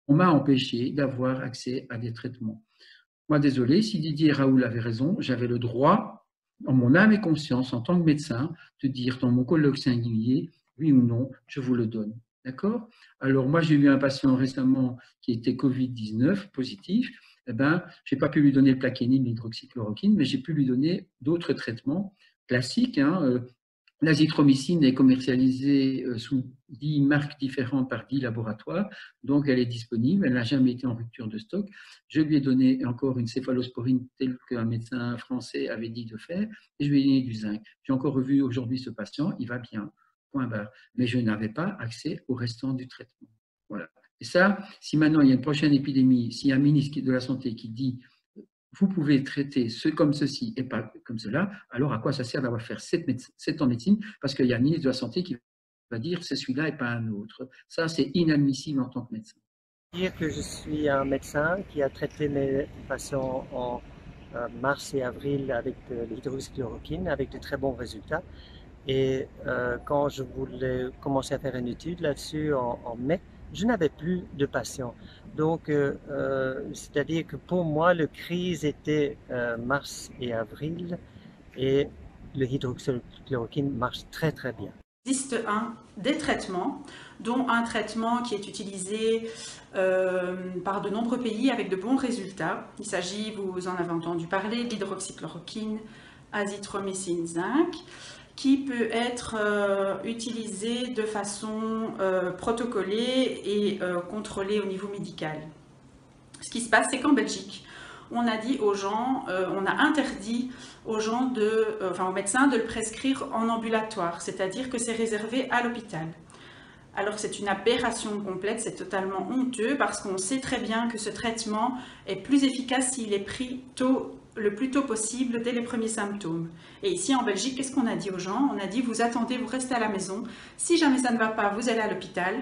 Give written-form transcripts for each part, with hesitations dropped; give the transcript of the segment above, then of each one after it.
on m'a empêché d'avoir accès à des traitements. Moi, désolé, si Didier Raoult avait raison, j'avais le droit, en mon âme et conscience, en tant que médecin, de dire dans mon colloque singulier, oui ou non, je vous le donne. D'accord? Alors, moi, j'ai eu un patient récemment qui était Covid-19 positif. Eh ben, je n'ai pas pu lui donner le plaquenil, l'hydroxychloroquine, mais j'ai pu lui donner d'autres traitements classiques, l'azithromycine est commercialisée sous 10 marques différentes par 10 laboratoires, donc elle est disponible, elle n'a jamais été en rupture de stock. Je lui ai donné encore une céphalosporine telle qu'un médecin français avait dit de faire, et je lui ai donné du zinc. J'ai encore revu aujourd'hui ce patient, il va bien, point barre. Mais je n'avais pas accès au restant du traitement. Voilà. Et ça, si maintenant il y a une prochaine épidémie, s'il y a un ministre de la Santé qui dit vous pouvez traiter comme ceci et pas comme cela, alors à quoi ça sert d'avoir fait 7 ans de médecine? Parce qu'il y a un ministre de la Santé qui va dire c'est celui-là et pas un autre. Ça, c'est inadmissible en tant que médecin. Dire que je suis un médecin qui a traité mes patients en mars et avril avec de l'hydroxychloroquine avec de très bons résultats. Et quand je voulais commencer à faire une étude là-dessus en mai, je n'avais plus de patients. Donc, c'est-à-dire que pour moi, le crise était mars et avril et le hydroxychloroquine marche très très bien. Il existe des traitements, dont un traitement qui est utilisé par de nombreux pays avec de bons résultats. Il s'agit, vous en avez entendu parler, de l'hydroxychloroquine, azithromycine, zinc, qui peut être utilisé de façon protocolée et contrôlée au niveau médical. Ce qui se passe, c'est qu'en Belgique, on a dit aux gens, on a interdit aux gens, aux médecins de le prescrire en ambulatoire, c'est-à-dire que c'est réservé à l'hôpital. Alors que c'est une aberration complète, c'est totalement honteux parce qu'on sait très bien que ce traitement est plus efficace s'il est pris le plus tôt possible dès les premiers symptômes. Et ici en Belgique, qu'est-ce qu'on a dit aux gens? On a dit vous attendez, vous restez à la maison, si jamais ça ne va pas, vous allez à l'hôpital.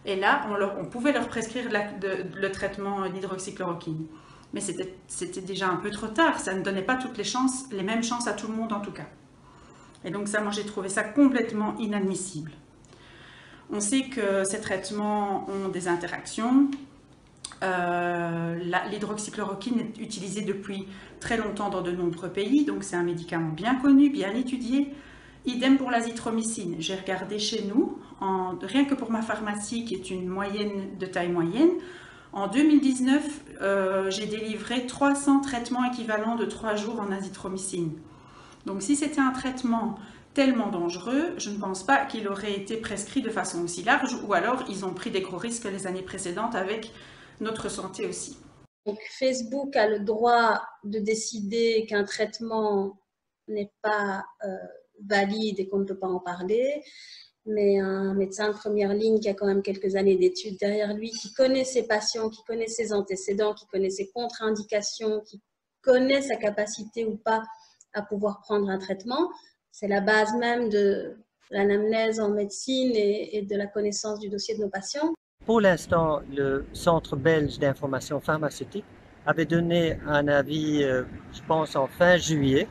Et là, on pouvait leur prescrire le traitement d'hydroxychloroquine. Mais c'était déjà un peu trop tard, ça ne donnait pas toutes les mêmes chances à tout le monde en tout cas. Et donc ça, moi j'ai trouvé ça complètement inadmissible. On sait que ces traitements ont des interactions. L'hydroxychloroquine est utilisée depuis très longtemps dans de nombreux pays, donc c'est un médicament bien connu, bien étudié. Idem pour l'azithromycine. J'ai regardé chez nous, rien que pour ma pharmacie qui est une moyenne de taille moyenne, en 2019, j'ai délivré 300 traitements équivalents de 3 jours en azithromycine. Donc si c'était un traitement tellement dangereux, je ne pense pas qu'il aurait été prescrit de façon aussi large, ou alors ils ont pris des gros risques les années précédentes avec notre santé aussi. Donc Facebook a le droit de décider qu'un traitement n'est pas valide et qu'on ne peut pas en parler, mais un médecin de première ligne qui a quand même quelques années d'études derrière lui, qui connaît ses patients, qui connaît ses antécédents, qui connaît ses contre-indications, qui connaît sa capacité ou pas à pouvoir prendre un traitement, c'est la base même de l'anamnèse en médecine et de la connaissance du dossier de nos patients. Pour l'instant, le Centre belge d'information pharmaceutique avait donné un avis, je pense, en fin juillet,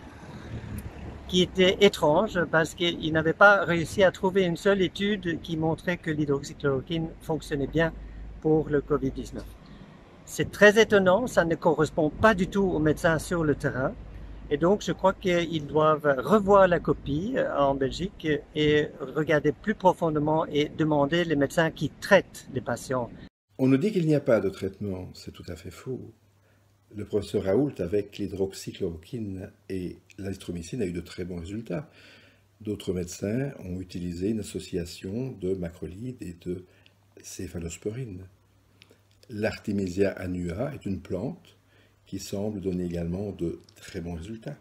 qui était étrange parce qu'il n'avait pas réussi à trouver une seule étude qui montrait que l'hydroxychloroquine fonctionnait bien pour le Covid-19. C'est très étonnant, ça ne correspond pas du tout aux médecins sur le terrain. Et donc, je crois qu'ils doivent revoir la copie en Belgique et regarder plus profondément et demander les médecins qui traitent les patients. On nous dit qu'il n'y a pas de traitement, c'est tout à fait faux. Le professeur Raoult, avec l'hydroxychloroquine et l'azithromycine, a eu de très bons résultats. D'autres médecins ont utilisé une association de macrolide et de céphalosporine. L'Artemisia annua est une plante qui semble donner également de très bons résultats.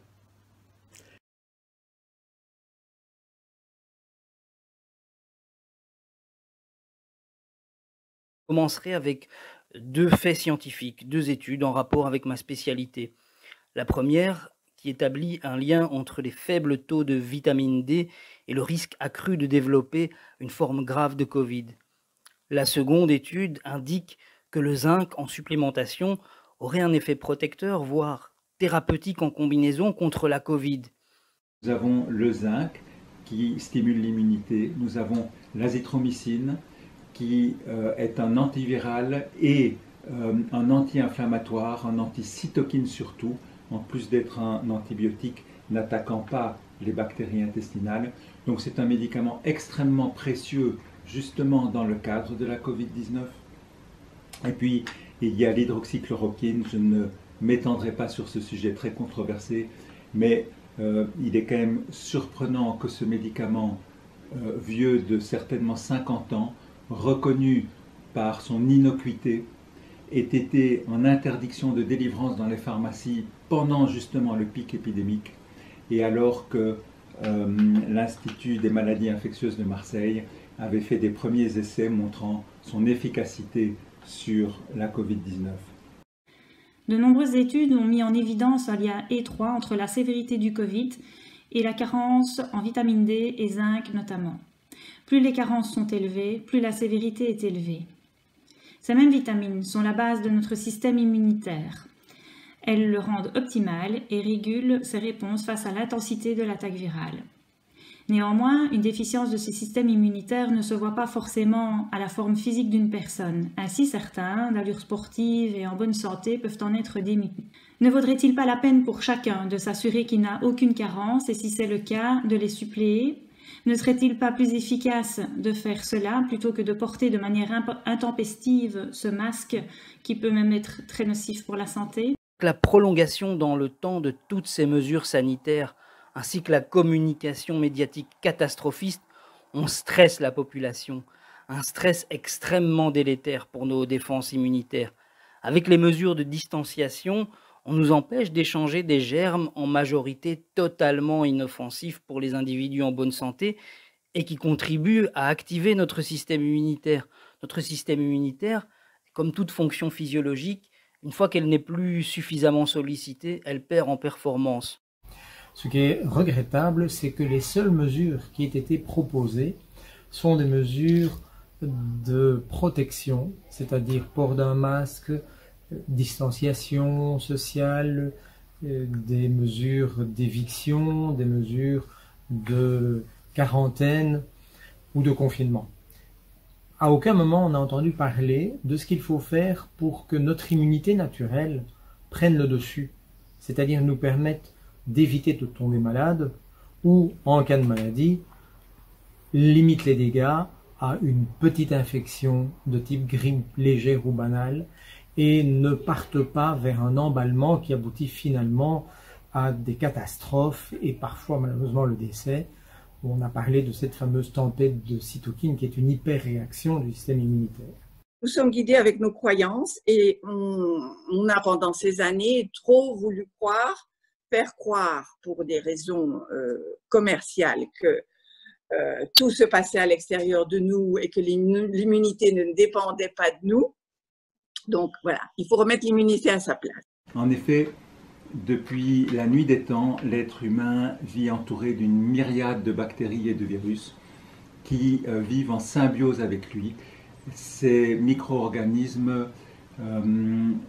Je commencerai avec 2 faits scientifiques, 2 études en rapport avec ma spécialité. La première, qui établit un lien entre les faibles taux de vitamine D et le risque accru de développer une forme grave de Covid. La seconde étude indique que le zinc en supplémentation aurait un effet protecteur, voire thérapeutique en combinaison contre la Covid. Nous avons le zinc qui stimule l'immunité, nous avons l'azithromycine qui est un antiviral et un anti-inflammatoire, un anti-cytokine surtout, en plus d'être un antibiotique n'attaquant pas les bactéries intestinales. Donc c'est un médicament extrêmement précieux justement dans le cadre de la Covid-19. Et puis il y a l'hydroxychloroquine, je ne m'étendrai pas sur ce sujet très controversé, mais il est quand même surprenant que ce médicament vieux de certainement 50 ans, reconnu par son innocuité, ait été en interdiction de délivrance dans les pharmacies pendant justement le pic épidémique, et alors que l'Institut des maladies infectieuses de Marseille avait fait des premiers essais montrant son efficacité sur la Covid-19. De nombreuses études ont mis en évidence un lien étroit entre la sévérité du Covid et la carence en vitamine D et zinc notamment. Plus les carences sont élevées, plus la sévérité est élevée. Ces mêmes vitamines sont la base de notre système immunitaire. Elles le rendent optimal et régulent ses réponses face à l'intensité de l'attaque virale. Néanmoins, une déficience de ce système immunitaire ne se voit pas forcément à la forme physique d'une personne. Ainsi, certains, d'allure sportive et en bonne santé, peuvent en être démunis. Ne vaudrait-il pas la peine pour chacun de s'assurer qu'il n'a aucune carence et, si c'est le cas, de les suppléer ? Ne serait-il pas plus efficace de faire cela plutôt que de porter de manière intempestive ce masque qui peut même être très nocif pour la santé ? La prolongation dans le temps de toutes ces mesures sanitaires ainsi que la communication médiatique catastrophiste, on stresse la population, un stress extrêmement délétère pour nos défenses immunitaires. Avec les mesures de distanciation, on nous empêche d'échanger des germes en majorité totalement inoffensifs pour les individus en bonne santé et qui contribuent à activer notre système immunitaire. Notre système immunitaire, comme toute fonction physiologique, une fois qu'elle n'est plus suffisamment sollicitée, elle perd en performance. Ce qui est regrettable, c'est que les seules mesures qui aient été proposées sont des mesures de protection, c'est-à-dire port d'un masque, distanciation sociale, des mesures d'éviction, des mesures de quarantaine ou de confinement. À aucun moment on n'a entendu parler de ce qu'il faut faire pour que notre immunité naturelle prenne le dessus, c'est-à-dire nous permette d'éviter de tomber malade ou, en cas de maladie, limite les dégâts à une petite infection de type grippe légère ou banale et ne parte pas vers un emballement qui aboutit finalement à des catastrophes et parfois malheureusement le décès. On a parlé de cette fameuse tempête de cytokine qui est une hyperréaction du système immunitaire. Nous sommes guidés avec nos croyances et on a pendant ces années trop voulu faire croire pour des raisons commerciales que tout se passait à l'extérieur de nous et que l'immunité ne dépendait pas de nous. Donc voilà, il faut remettre l'immunité à sa place. En effet, depuis la nuit des temps, l'être humain vit entouré d'une myriade de bactéries et de virus qui vivent en symbiose avec lui. Ces micro-organismes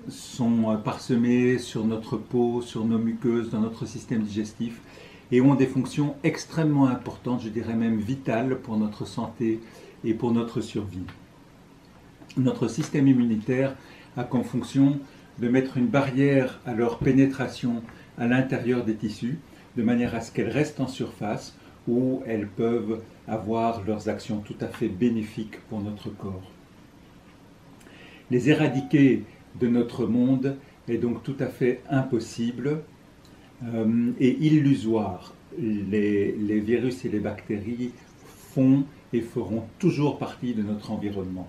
sont parsemés sur notre peau, sur nos muqueuses, dans notre système digestif et ont des fonctions extrêmement importantes, je dirais même vitales pour notre santé et pour notre survie. Notre système immunitaire a comme fonction de mettre une barrière à leur pénétration à l'intérieur des tissus, de manière à ce qu'elles restent en surface où elles peuvent avoir leurs actions tout à fait bénéfiques pour notre corps. Les éradiquer de notre monde est donc tout à fait impossible et illusoire. Les virus et les bactéries font et feront toujours partie de notre environnement.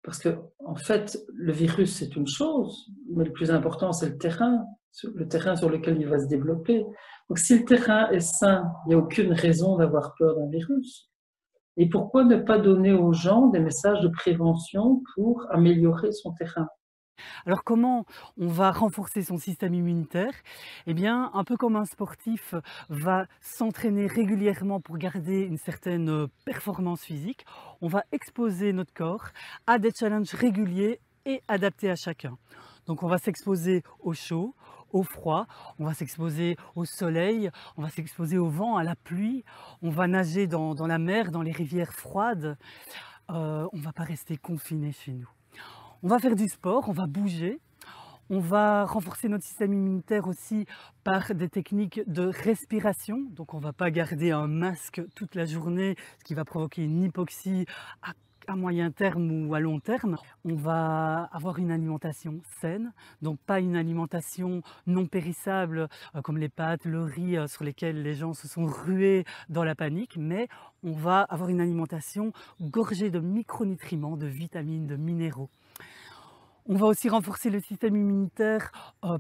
Parce que, en fait, le virus, c'est une chose, mais le plus important, c'est le terrain sur lequel il va se développer. Donc, si le terrain est sain, il n'y a aucune raison d'avoir peur d'un virus. Et pourquoi ne pas donner aux gens des messages de prévention pour améliorer son terrain ? Alors comment on va renforcer son système immunitaire? Eh bien, un peu comme un sportif va s'entraîner régulièrement pour garder une certaine performance physique, on va exposer notre corps à des challenges réguliers et adaptés à chacun. Donc on va s'exposer au chaud, au froid, on va s'exposer au soleil, on va s'exposer au vent, à la pluie, on va nager dans la mer, dans les rivières froides. on ne va pas rester confiné chez nous. On va faire du sport, on va bouger, on va renforcer notre système immunitaire aussi par des techniques de respiration. Donc on ne va pas garder un masque toute la journée, ce qui va provoquer une hypoxie à moyen terme ou à long terme. On va avoir une alimentation saine, donc pas une alimentation non périssable comme les pâtes, le riz sur lesquels les gens se sont rués dans la panique, mais on va avoir une alimentation gorgée de micronutriments, de vitamines, de minéraux. On va aussi renforcer le système immunitaire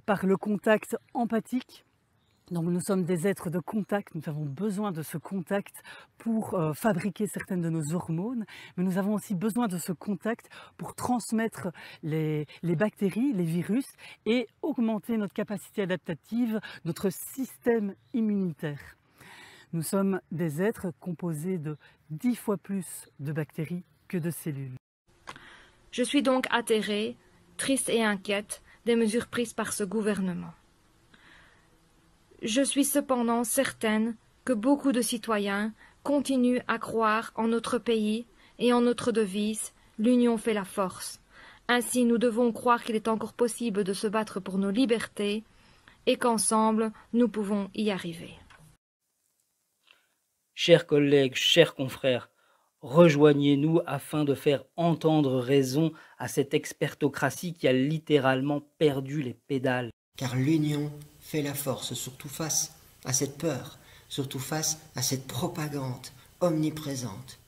par le contact empathique. Donc nous sommes des êtres de contact, nous avons besoin de ce contact pour fabriquer certaines de nos hormones, mais nous avons aussi besoin de ce contact pour transmettre les bactéries, les virus et augmenter notre capacité adaptative, notre système immunitaire. Nous sommes des êtres composés de 10 fois plus de bactéries que de cellules. Je suis donc atterrée, triste et inquiète des mesures prises par ce gouvernement. Je suis cependant certaine que beaucoup de citoyens continuent à croire en notre pays et en notre devise « L'union fait la force ». Ainsi, nous devons croire qu'il est encore possible de se battre pour nos libertés et qu'ensemble, nous pouvons y arriver. Chers collègues, chers confrères, rejoignez-nous afin de faire entendre raison à cette expertocratie qui a littéralement perdu les pédales. Car l'union fait la force, surtout face à cette peur, surtout face à cette propagande omniprésente.